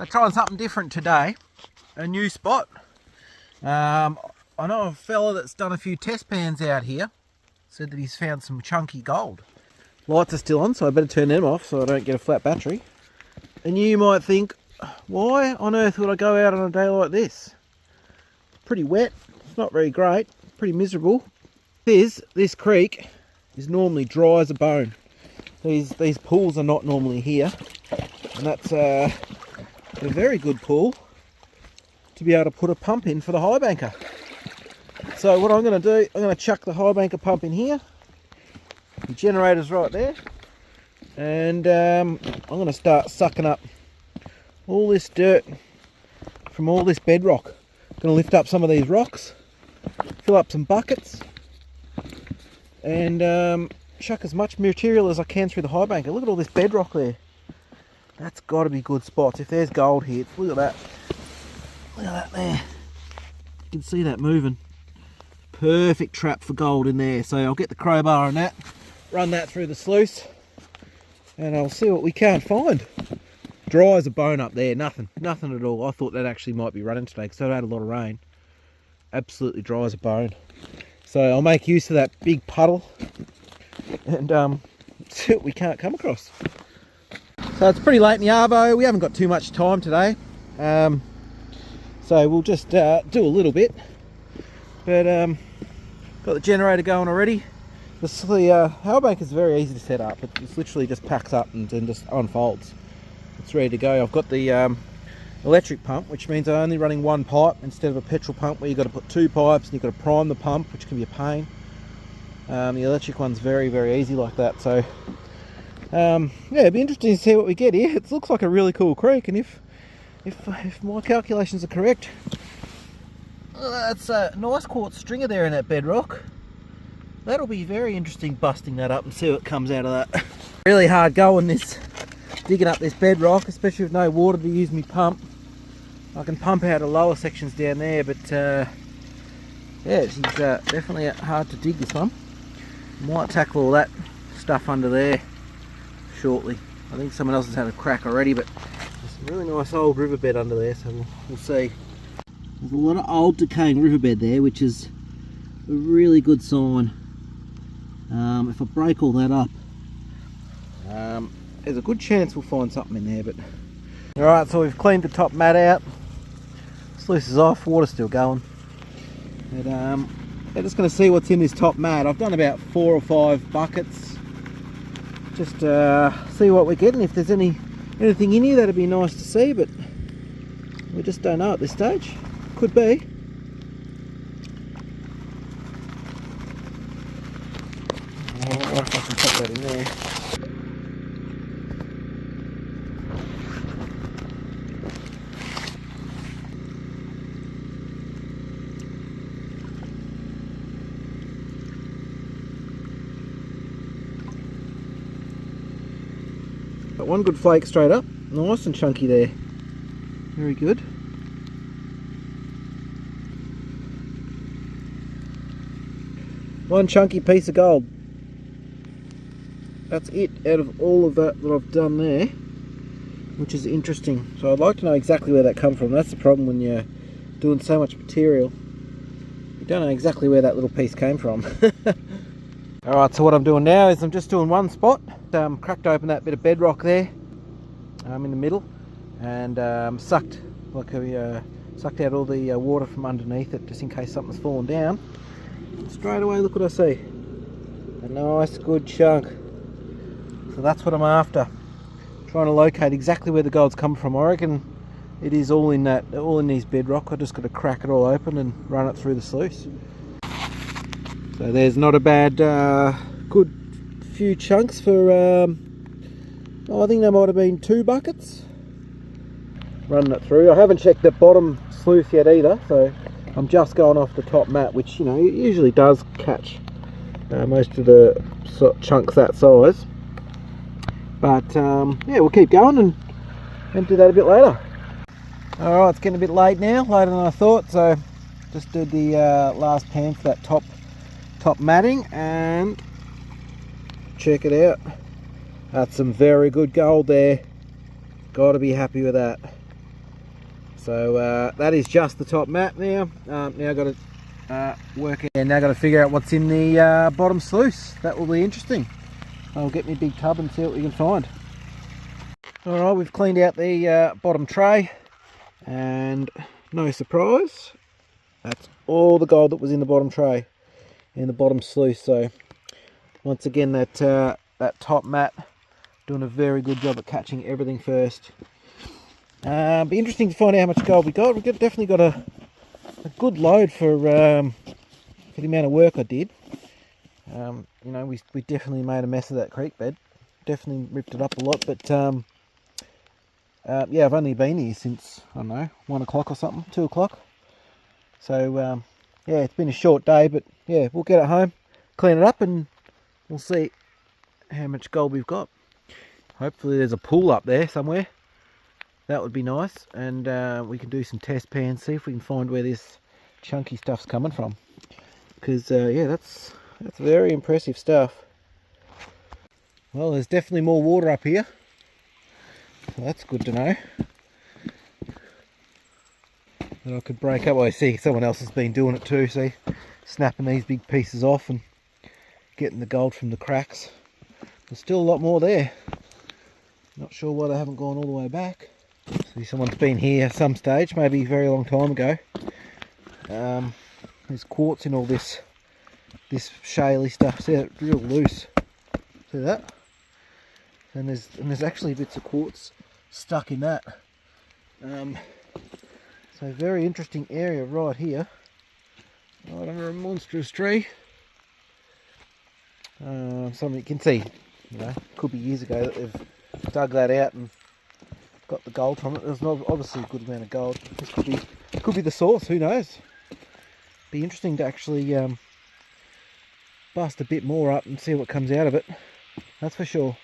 trying something different today. A new spot. I know a fella that's done a few test pans out here. Said that he's found some chunky gold. Lights are still on, so I better turn them off so I don't get a flat battery. And you might think, why on earth would I go out on a day like this? Pretty wet, it's not very great, pretty miserable. This creek is normally dry as a bone. These pools are not normally here, and that's a very good pool to be able to put a pump in for the Highbanker. So what I'm going to do, I'm going to chuck the Highbanker pump in here. The generator's right there, and I'm going to start sucking up all this dirt from all this bedrock. I'm going to lift up some of these rocks, fill up some buckets, and chuck as much material as I can through the Highbanker. Look at all this bedrock there. That's got to be good spots. If there's gold here, look at that. Look at that there. You can see that moving. Perfect trap for gold in there. So I'll get the crowbar on that, run that through the sluice, and I'll see what we can't find. Dry as a bone up there, nothing at all. I thought that actually might be running today because I had a lot of rain. Absolutely dry as a bone. So I'll make use of that big puddle and see what we can't come across. So it's pretty late in the arvo. We haven't got too much time today, so we'll just do a little bit. But got the generator going already. The Highbanker is very easy to set up. It literally just packs up and just unfolds. It's ready to go. I've got the electric pump, which means I'm only running one pipe instead of a petrol pump where you've got to put two pipes and you've got to prime the pump, which can be a pain. The electric one's very easy like that. So yeah, it'd be interesting to see what we get here. It looks like a really cool creek, and if my calculations are correct, that's a nice quartz stringer there in that bedrock. That'll be very interesting busting that up and see what comes out of that. Really hard going digging up this bedrock, especially with no water to use my pump. I can pump out the lower sections down there, but yeah, it's definitely hard to dig, this one. Might tackle all that stuff under there shortly. I think someone else has had a crack already, but there's some really nice old riverbed under there, so we'll see. There's a lot of old decaying riverbed there, which is a really good sign. If I break all that up, there's a good chance we'll find something in there. But alright, so we've cleaned the top mat out. Sluice is off, water's still going. But I'm just going to see what's in this top mat. I've done about 4 or 5 buckets. Just see what we're getting. If there's anything in here, that'd be nice to see, but we just don't know at this stage. Could be. I don't know if I can put that in there. Got one good flake straight up. Nice and chunky there. Very good. One chunky piece of gold. That's it out of all of that I've done there, which is interesting. So I'd like to know exactly where that come from. That's the problem when you're doing so much material. You don't know exactly where that little piece came from. Alright, so what I'm doing now is I'm just doing one spot. Cracked open that bit of bedrock there in the middle, and sucked out all the water from underneath it, just in case something's fallen down. Straight away, look what I see. A nice good chunk. So that's what I'm after. Trying to locate exactly where the gold's come from. I reckon it is all in these bedrock. I just got to crack it all open and run it through the sluice. So there's not a bad good few chunks for I think there might have been 2 buckets. Running it through. I haven't checked the bottom sluice yet either, so I'm just going off the top mat, which, you know, it usually does catch most of the chunks that size. But yeah, we'll keep going and do that a bit later. Alright, it's getting a bit late now, later than I thought, so just did the last pan for that top matting, and check it out. That's some very good gold there. Got to be happy with that. So that is just the top mat now. Now I've got to work out, and now I've got to figure out what's in the bottom sluice. That will be interesting. I'll get me a big tub and see what we can find. Alright, we've cleaned out the bottom tray, and no surprise, that's all the gold that was in the bottom tray, in the bottom sluice. So once again, that top mat doing a very good job at catching everything first. Be interesting to find out how much gold we got. We've definitely got a good load for the amount of work I did. You know, we definitely made a mess of that creek bed. Definitely ripped it up a lot, but yeah, I've only been here since, I don't know, 1 o'clock or something, 2 o'clock. So yeah, it's been a short day, but yeah, we'll get it home, clean it up, and we'll see how much gold we've got. Hopefully there's a pool up there somewhere. That would be nice, and we can do some test pans, see if we can find where this chunky stuff's coming from. Because yeah, that's very impressive stuff. Well, there's definitely more water up here. So that's good to know. That I could break up. I see someone else has been doing it too, see? Snapping these big pieces off and getting the gold from the cracks. There's still a lot more there. Not sure why they haven't gone all the way back. See, someone's been here at some stage, maybe a very long time ago. There's quartz in all this shaly stuff. See, it's real loose. See that? And there's actually bits of quartz stuck in that. So very interesting area right here. Right under a monstrous tree. Something you can see, you know, could be years ago that they've dug that out and got the gold from it. There's obviously a good amount of gold. This could be the source. Who knows? Be interesting to actually bust a bit more up and see what comes out of it. That's for sure.